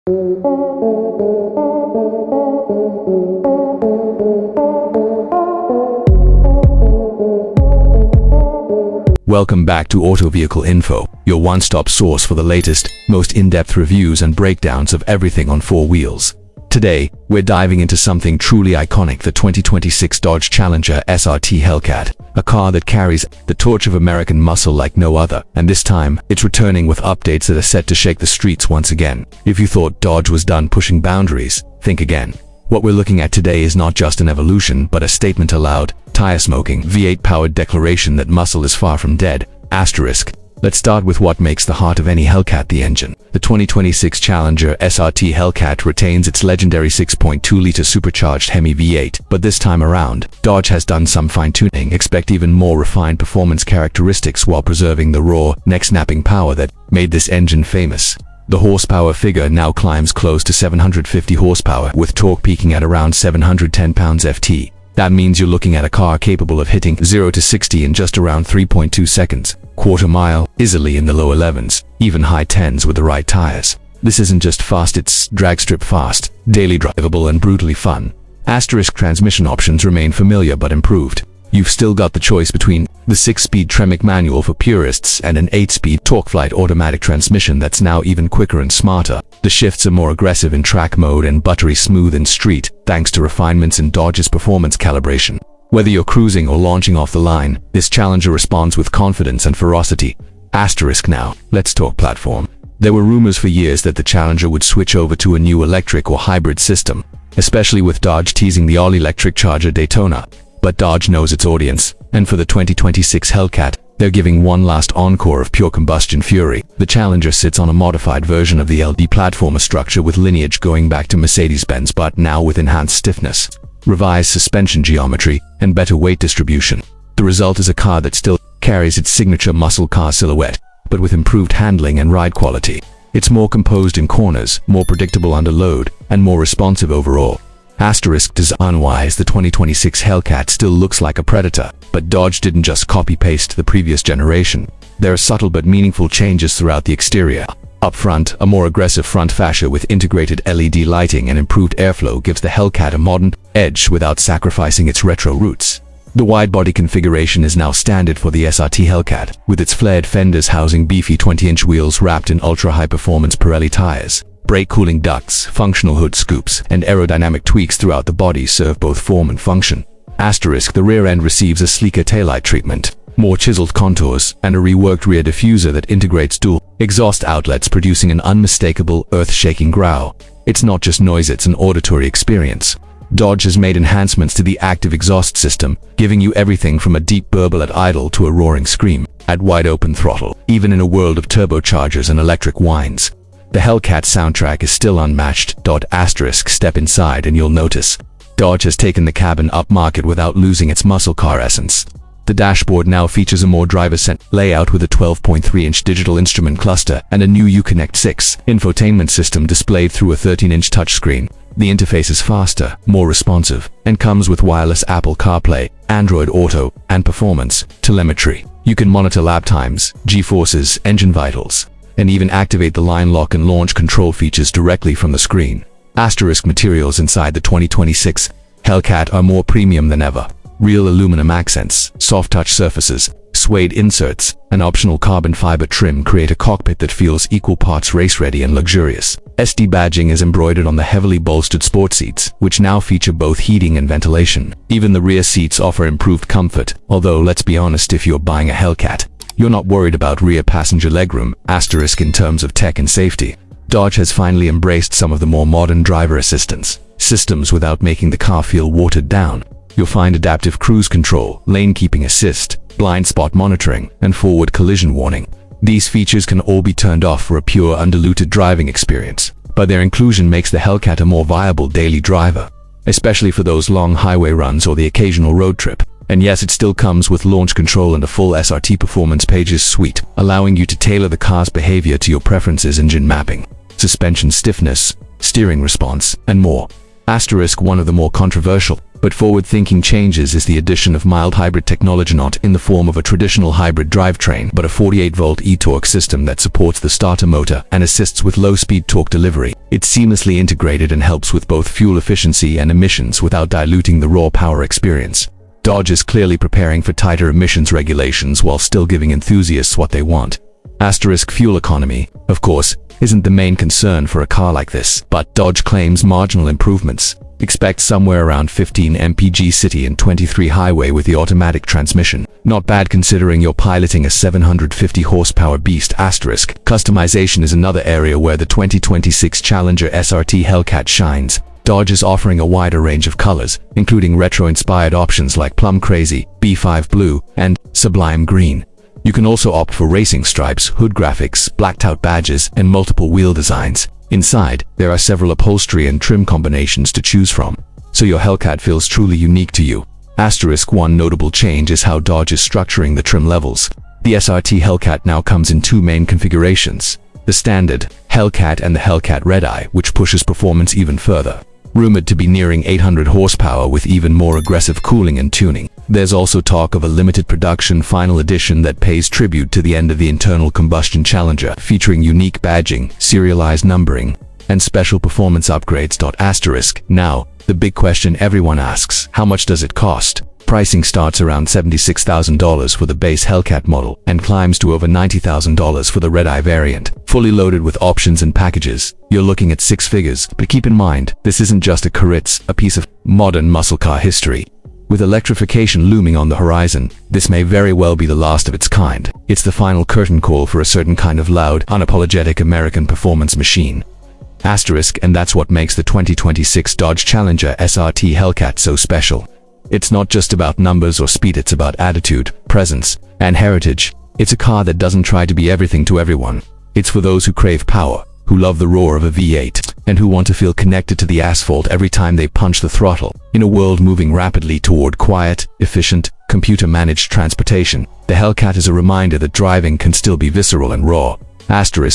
Welcome back to Auto Vehicle Info, your one-stop source for the latest, most in-depth reviews and breakdowns of everything on four wheels. Today, we're diving into something truly iconic, the 2026 Dodge Challenger SRT Hellcat, a car that carries the torch of American muscle like no other, and this time, it's returning with updates that are set to shake the streets once again. If you thought Dodge was done pushing boundaries, think again. What we're looking at today is not just an evolution, but a statement aloud, tire-smoking, V8-powered declaration that muscle is far from dead. Asterisk. Let's start with what makes the heart of any Hellcat: the engine. The 2026 Challenger SRT Hellcat retains its legendary 6.2-liter supercharged Hemi V8, but this time around, Dodge has done some fine-tuning. Expect even more refined performance characteristics while preserving the raw, neck-snapping power that made this engine famous. The horsepower figure now climbs close to 750 horsepower, with torque peaking at around 710 pounds-ft. That means you're looking at a car capable of hitting 0 to 60 in just around 3.2 seconds, quarter mile, easily in the low 11s, even high 10s with the right tires. This isn't just fast, it's drag strip fast, daily drivable and brutally fun. Asterisk. Transmission options remain familiar but improved. You've still got the choice between the 6-speed Tremec manual for purists and an 8-speed TorqueFlite automatic transmission that's now even quicker and smarter. The shifts are more aggressive in track mode and buttery smooth in street, thanks to refinements in Dodge's performance calibration. Whether you're cruising or launching off the line, this Challenger responds with confidence and ferocity. Asterisk. Now, let's talk platform. There were rumors for years that the Challenger would switch over to a new electric or hybrid system, especially with Dodge teasing the all-electric Charger Daytona. But Dodge knows its audience, and for the 2026 Hellcat, they're giving one last encore of pure combustion fury. The Challenger sits on a modified version of the LD platformer structure with lineage going back to Mercedes-Benz, but now with enhanced stiffness, revised suspension geometry, and better weight distribution. The result is a car that still carries its signature muscle car silhouette, but with improved handling and ride quality. It's more composed in corners, more predictable under load, and more responsive overall. Asterisk. Design-wise, the 2026 Hellcat still looks like a predator, but Dodge didn't just copy-paste the previous generation. There are subtle but meaningful changes throughout the exterior. Up front, a more aggressive front fascia with integrated LED lighting and improved airflow gives the Hellcat a modern edge without sacrificing its retro roots. The wide-body configuration is now standard for the SRT Hellcat, with its flared fenders housing beefy 20-inch wheels wrapped in ultra-high-performance Pirelli tires. Brake cooling ducts, functional hood scoops, and aerodynamic tweaks throughout the body serve both form and function. Asterisk. The rear end receives a sleeker taillight treatment, more chiseled contours, and a reworked rear diffuser that integrates dual exhaust outlets, producing an unmistakable, earth-shaking growl. It's not just noise, it's an auditory experience. Dodge has made enhancements to the active exhaust system, giving you everything from a deep burble at idle to a roaring scream at wide-open throttle, even in a world of turbochargers and electric whines. The Hellcat soundtrack is still unmatched. Asterisk. Step inside and you'll notice Dodge has taken the cabin upmarket without losing its muscle car essence. The dashboard now features a more driver-centric layout with a 12.3-inch digital instrument cluster and a new Uconnect 6 infotainment system displayed through a 13-inch touchscreen. The interface is faster, more responsive, and comes with wireless Apple CarPlay, Android Auto, and performance telemetry. You can monitor lap times, G-forces, engine vitals, and even activate the line lock and launch control features directly from the screen. Asterisk. Materials inside the 2026 Hellcat are more premium than ever. Real aluminum accents, soft-touch surfaces, suede inserts, and optional carbon fiber trim create a cockpit that feels equal parts race-ready and luxurious. SD badging is embroidered on the heavily bolstered sport seats, which now feature both heating and ventilation. Even the rear seats offer improved comfort, although let's be honest, if you're buying a Hellcat, you're not worried about rear passenger legroom. Asterisk. In terms of tech and safety, Dodge has finally embraced some of the more modern driver assistance systems without making the car feel watered down. You'll find adaptive cruise control, lane keeping assist, blind spot monitoring, and forward collision warning. These features can all be turned off for a pure, undiluted driving experience, but their inclusion makes the Hellcat a more viable daily driver, especially for those long highway runs or the occasional road trip. And yes, it still comes with launch control and a full SRT Performance Pages suite, allowing you to tailor the car's behavior to your preferences, engine mapping, suspension stiffness, steering response, and more. One of the more controversial but forward-thinking changes is the addition of mild hybrid technology, not in the form of a traditional hybrid drivetrain, but a 48-volt e-torque system that supports the starter motor and assists with low-speed torque delivery. It's seamlessly integrated and helps with both fuel efficiency and emissions without diluting the raw power experience. Dodge is clearly preparing for tighter emissions regulations while still giving enthusiasts what they want. Fuel economy, of course, isn't the main concern for a car like this, but Dodge claims marginal improvements. Expect somewhere around 15 mpg city and 23 highway with the automatic transmission. Not bad considering you're piloting a 750 horsepower beast. Customization is another area where the 2026 Challenger SRT Hellcat shines. Dodge is offering a wider range of colors, including retro-inspired options like Plum Crazy, B5 Blue, and Sublime Green. You can also opt for racing stripes, hood graphics, blacked-out badges, and multiple wheel designs. Inside, there are several upholstery and trim combinations to choose from, so your Hellcat feels truly unique to you. One notable change is how Dodge is structuring the trim levels. The SRT Hellcat now comes in two main configurations: the standard Hellcat and the Hellcat Red Eye, which pushes performance even further. Rumored to be nearing 800 horsepower with even more aggressive cooling and tuning. There's also talk of a limited production final edition that pays tribute to the end of the internal combustion Challenger, featuring unique badging, serialized numbering, and special performance upgrades. Now, the big question everyone asks: how much does it cost? Pricing starts around $76,000 for the base Hellcat model and climbs to over $90,000 for the Red Eye variant. Fully loaded with options and packages, you're looking at six figures. But keep in mind, this isn't just a car, it's a piece of modern muscle car history. With electrification looming on the horizon, this may very well be the last of its kind. It's the final curtain call for a certain kind of loud, unapologetic American performance machine. And that's what makes the 2026 Dodge Challenger SRT Hellcat so special. It's not just about numbers or speed, it's about attitude, presence, and heritage. It's a car that doesn't try to be everything to everyone. It's for those who crave power, who love the roar of a V8, and who want to feel connected to the asphalt every time they punch the throttle. In a world moving rapidly toward quiet, efficient, computer-managed transportation, the Hellcat is a reminder that driving can still be visceral and raw.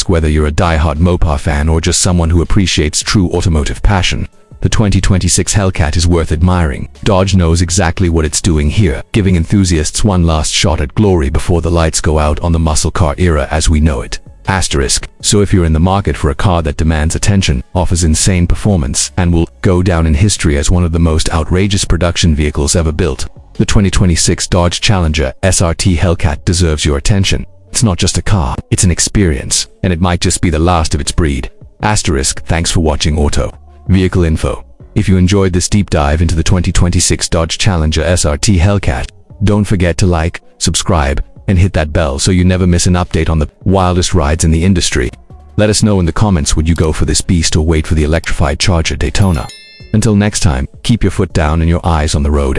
Whether you're a die-hard Mopar fan or just someone who appreciates true automotive passion, the 2026 Hellcat is worth admiring. Dodge knows exactly what it's doing here, giving enthusiasts one last shot at glory before the lights go out on the muscle car era as we know it. So if you're in the market for a car that demands attention, offers insane performance, and will go down in history as one of the most outrageous production vehicles ever built, the 2026 Dodge Challenger SRT Hellcat deserves your attention. It's not just a car, it's an experience, and it might just be the last of its breed. Thanks for watching Auto Vehicle Info. If you enjoyed this deep dive into the 2026 Dodge Challenger SRT Hellcat, don't forget to like, subscribe, and hit that bell so you never miss an update on the wildest rides in the industry. Let us know in the comments, would you go for this beast or wait for the electrified Charger Daytona? Until next time, keep your foot down and your eyes on the road.